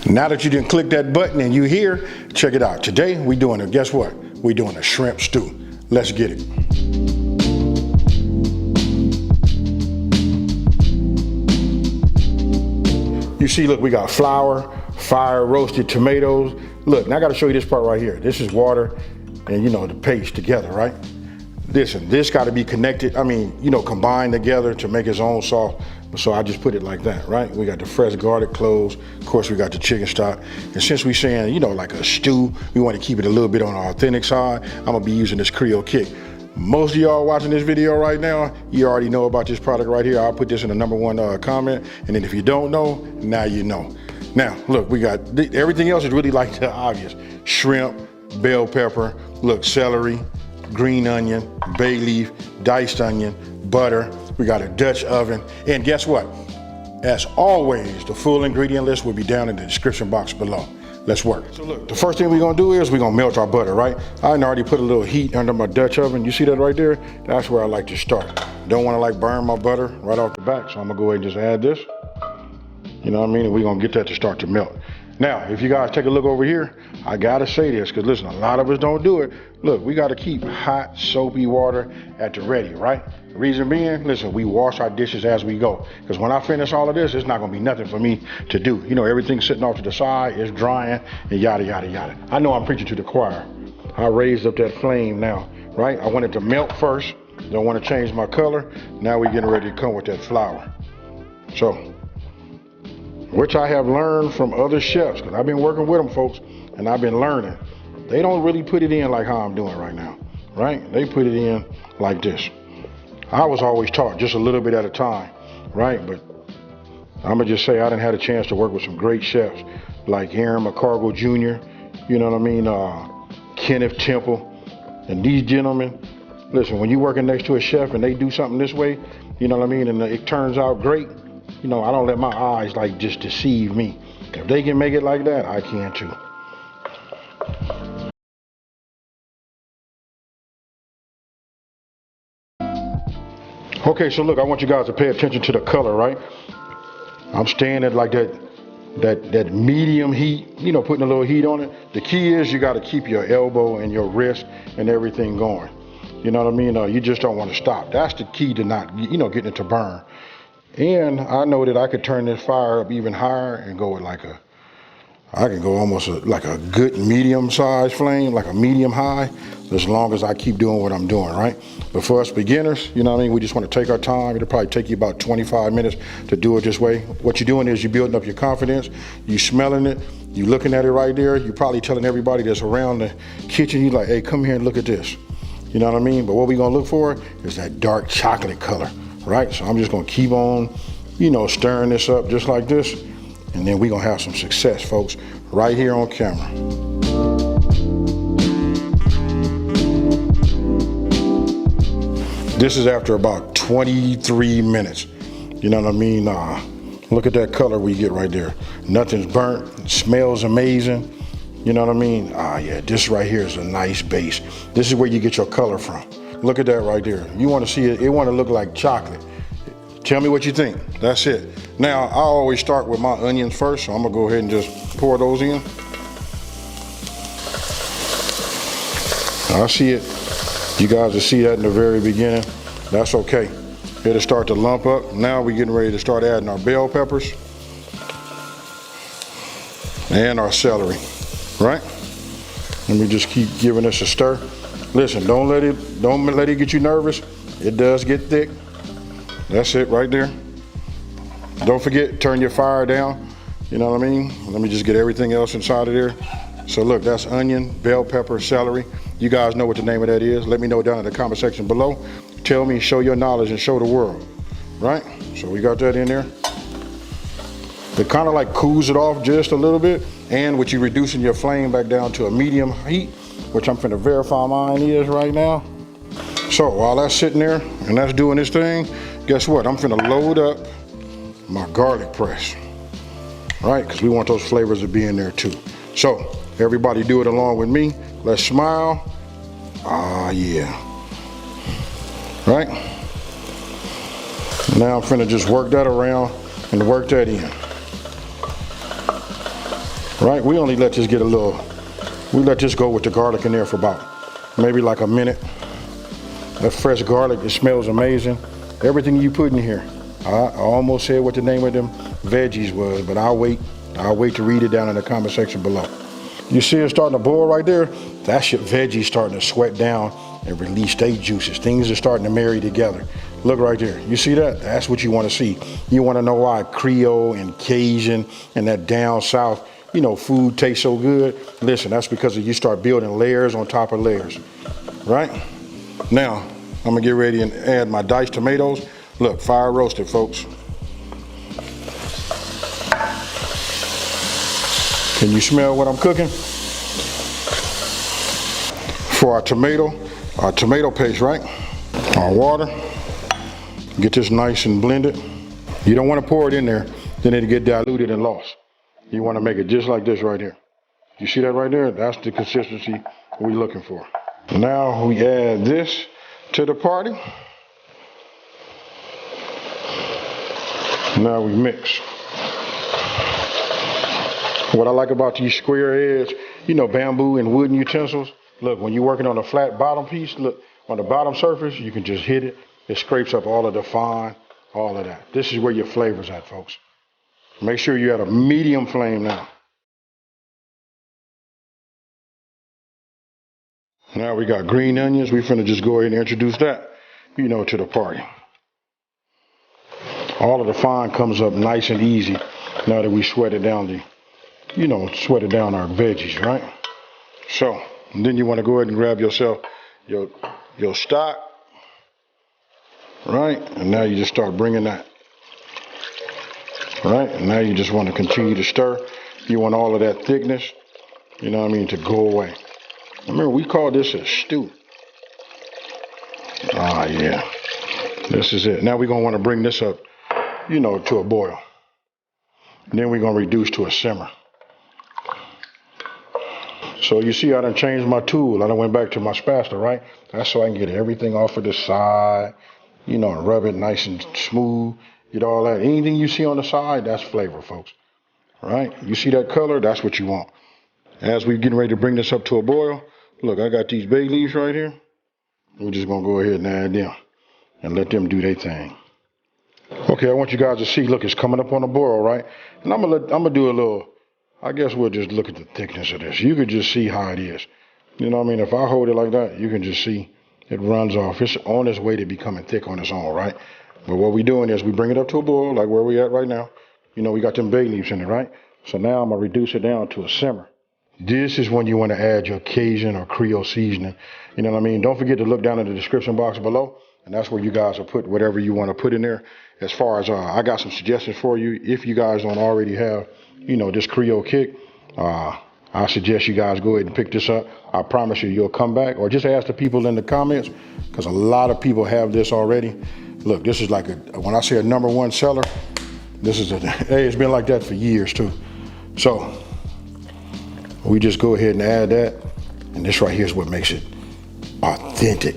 Now that you didn't click that button and you here, check it out. Today we doing a, guess what? We doing a shrimp stew. Let's get it. You see, look, we got flour, fire roasted tomatoes. Look, now I gotta show you this part right here. This is water and the paste together, right? Listen, this gotta be connected, combined together to make its own sauce. So I just put it like that, right? We got the fresh garlic cloves. Of course, we got the chicken stock. And since we're saying, like a stew, we want to keep it a little bit on the authentic side. I'm gonna be using this Creole kick. Most of y'all watching this video right now, you already know about this product right here. I'll put this in the #1 comment. And then if you don't know, now you know. Now, look, we got, everything else is really like the obvious. Shrimp, bell pepper, look, celery, green onion, bay leaf, diced onion, butter. We got a Dutch oven. And guess what? As always, the full ingredient list will be down in the description box below. Let's work. So look, the first thing we're gonna do is we're gonna melt our butter, right? I already put a little heat under my Dutch oven. You see that right there? That's where I like to start. Don't wanna burn my butter right off the back, so I'm gonna go ahead and just add this. You know what I mean? And we're gonna get that to start to melt. Now, if you guys take a look over here, I gotta say this, because listen, a lot of us don't do it. Look, we gotta keep hot, soapy water at the ready, right? The reason being, listen, we wash our dishes as we go. Because when I finish all of this, it's not gonna be nothing for me to do. Everything's sitting off to the side, it's drying, and yada, yada, yada. I know I'm preaching to the choir. I raised up that flame now, right? I want it to melt first. Don't wanna change my color. Now we're getting ready to come with that flour. So, which I have learned from other chefs, because I've been working with them, folks, and I've been learning. They don't really put it in like how I'm doing right now, right? They put it in like this. I was always taught just a little bit at a time, right? But I'm gonna just say I done had a chance to work with some great chefs like Aaron McCargo Jr., Kenneth Temple, and these gentlemen. Listen, when you're working next to a chef and they do something this way, and it turns out great, I don't let my eyes just deceive me. If they can make it like that, I can too. Okay, so look, I want you guys to pay attention to the color, right? I'm staying at like that medium heat, putting a little heat on it. The key is you gotta keep your elbow and your wrist and everything going. You know what I mean? You just don't wanna stop. That's the key to not, getting it to burn. And I know that I could turn this fire up even higher and go with I can go almost like a good medium size flame, like a medium high, as long as I keep doing what I'm doing, right? But for us beginners, we just want to take our time. It'll probably take you about 25 minutes to do it this way. What you're doing is you're building up your confidence, you smelling it, you looking at it right there, you're probably telling everybody that's around the kitchen, you like, hey, come here and look at this. You know what I mean? But what we're gonna look for is that dark chocolate color, right? So I'm just gonna keep on, stirring this up just like this, and then we're gonna have some success, folks, right here on camera. This is after about 23 minutes. You know what I mean? Look at that color we get right there. Nothing's burnt, it smells amazing. You know what I mean? Yeah, this right here is a nice base. This is where you get your color from. Look at that right there. You wanna see it, it wanna look like chocolate. Tell me what you think. That's it. Now, I always start with my onions first, so I'm gonna go ahead and just pour those in. I see it. You guys will see that in the very beginning. That's okay. It'll start to lump up. Now we're getting ready to start adding our bell peppers and our celery, right? Let me just keep giving this a stir. Listen, don't let it get you nervous. It does get thick. That's it right there. Don't forget, turn your fire down. You know what I mean? Let me just get everything else inside of there. So look, that's onion, bell pepper, celery. You guys know what the name of that is. Let me know down in the comment section below. Tell me, show your knowledge and show the world, right? So we got that in there. It kind of cools it off just a little bit. And with you reducing your flame back down to a medium heat, which I'm finna verify mine is right now. So while that's sitting there and that's doing this thing, guess what? I'm finna load up my garlic press, right? Because we want those flavors to be in there too. So everybody do it along with me. Let's smile. Yeah. Right? Now I'm finna just work that around and work that in. right? We only let this get a little, we let this go with the garlic in there for about maybe like a minute. That fresh garlic, it smells amazing. Everything you put in here. I almost said what the name of them veggies was, but I'll wait to read it down in the comment section below. You see it starting to boil right there? That's your veggies starting to sweat down and release their juices. Things are starting to marry together. Look right there. You see that? That's what you want to see. You want to know why Creole and Cajun and that down south, you know, food tastes so good? Listen, that's because you start building layers on top of layers, right? Now, I'm gonna get ready and add my diced tomatoes. Look, fire roasted, folks. Can you smell what I'm cooking? For our tomato paste, right? Our water. Get this nice and blended. You don't want to pour it in there, then it'll get diluted and lost. You want to make it just like this right here. You see that right there? That's the consistency we're looking for. Now we add this to the party. Now we mix. What I like about these square edge, you know, bamboo and wooden utensils, look, when you're working on a flat bottom piece, look, on the bottom surface, you can just hit it. It scrapes up all of the fine, all of that. This is where your flavor's at, folks. Make sure you're at a medium flame now. Now we got green onions. We finna just go ahead and introduce that, you know, to the party. All of the fine comes up nice and easy now that we sweated down sweated down our veggies, right? So, then you want to go ahead and grab yourself your stock, right? And now you just start bringing that, right? And now you just want to continue to stir. You want all of that thickness, you know what I mean, to go away. Remember, we call this a stew. Ah, yeah. This is it. Now we're going to want to bring this up, you know, to a boil. And then we're going to reduce to a simmer. So you see I done changed my tool. I done went back to my spatula, right? That's so I can get everything off of the side, you know, and rub it nice and smooth. Get all that. Anything you see on the side, that's flavor, folks. Right? You see that color? That's what you want. As we're getting ready to bring this up to a boil, look, I got these bay leaves right here. We're just going to go ahead and add them and let them do their thing. Okay, I want you guys to see, look, it's coming up on a boil, right? And I'm gonna do a little, I guess we'll just look at the thickness of this. You could just see how it is. You know what I mean? If I hold it like that, you can just see it runs off. It's on its way to becoming thick on its own, right? But what we're doing is we bring it up to a boil, like where we at right now. You know, we got them bay leaves in it, right? So now I'm gonna reduce it down to a simmer. This is when you want to add your Cajun or Creole seasoning. You know what I mean? Don't forget to look down in the description box below, and that's where you guys will put whatever you want to put in there. As far as I got some suggestions for you. If you guys don't already have, you know, this Creole kick, I suggest you guys go ahead and pick this up. I promise you, you'll come back, or just ask the people in the comments, because a lot of people have this already. Look, this is like when I say a #1 seller, this is hey, it's been like that for years too. So we just go ahead and add that, and this right here is what makes it authentic.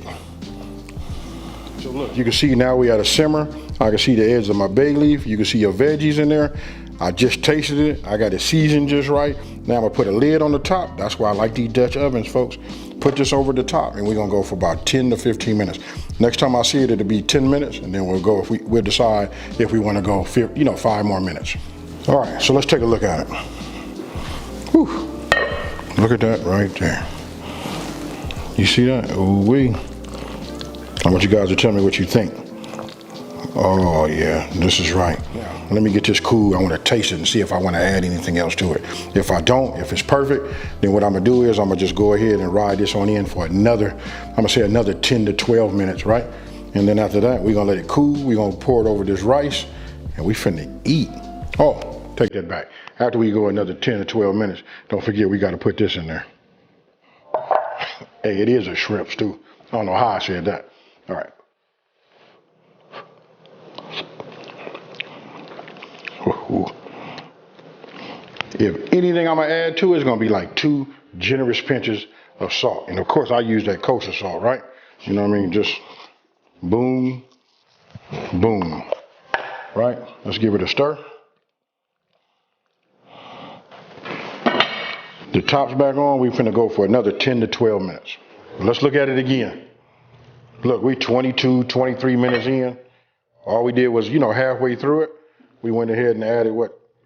So look, you can see now we at a simmer. I can see the edge of my bay leaf. You can see your veggies in there. I just tasted it. I got it seasoned just right. Now I'm gonna put a lid on the top. That's why I like these Dutch ovens, folks. Put this over the top, and we're gonna go for about 10 to 15 minutes. Next time I see it, it'll be 10 minutes, and then we'll go, we'll decide if we wanna go, 5 more minutes. All right, so let's take a look at it. Whew. Look at that right there. You see that? Ooh-wee. I want you guys to tell me what you think. Oh yeah, this is right. Let me get this cool. I want to taste it and see if I want to add anything else to it. If I don't, if it's perfect, then what I'm gonna do is I'm gonna just go ahead and ride this on in for another 10 to 12 minutes, right? And then after that, we're gonna let it cool. We're gonna pour it over this rice, and we finna eat. Oh, take that back. After we go another 10 to 12 minutes, don't forget we gotta put this in there. Hey, it is a shrimp stew. I don't know how I said that. All right. Ooh. If anything I'm gonna add to it, it's gonna be like 2 generous pinches of salt. And of course I use that kosher salt, right? You know what I mean? Just boom, boom, right? Let's give it a stir. The top's back on. We finna go for another 10 to 12 minutes. Let's look at it again. Look, we 22, 23 minutes in. All we did was, halfway through it, we went ahead and added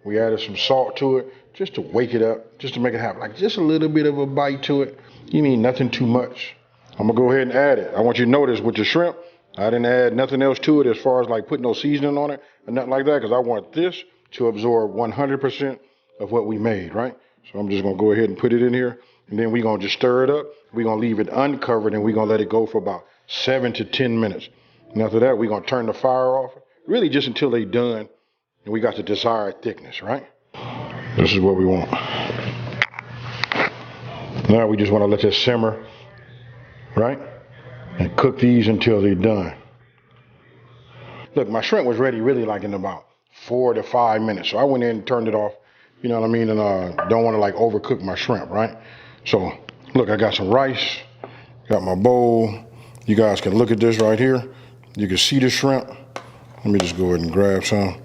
we added some salt to it just to wake it up, just to make it have like just a little bit of a bite to it. You mean nothing too much. I'm gonna go ahead and add it. I want you to notice with the shrimp, I didn't add nothing else to it as far as like putting no seasoning on it or nothing like that, because I want this to absorb 100% of what we made, right? So I'm just gonna go ahead and put it in here, and then we're gonna just stir it up. We're gonna leave it uncovered, and we're gonna let it go for about 7 to 10 minutes. And after that, we're gonna turn the fire off, really just until they done and we got the desired thickness, right? This is what we want. Now we just wanna let this simmer, right? And cook these until they're done. Look, my shrimp was ready really like in about 4 to 5 minutes. So I went in and turned it off, you know what I mean? And don't wanna like overcook my shrimp, right? So look, I got some rice, got my bowl. You guys can look at this right here. You can see the shrimp. Let me just go ahead and grab some.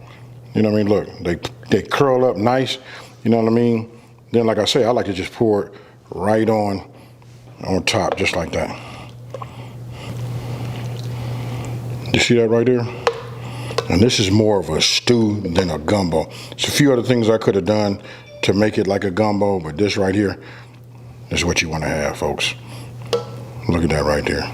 You know what I mean? Look, they curl up nice. You know what I mean? Then, like I say, I like to just pour it right on top, just like that. You see that right there? And this is more of a stew than a gumbo. There's a few other things I could have done to make it like a gumbo, but this right here is what you want to have, folks. Look at that right there.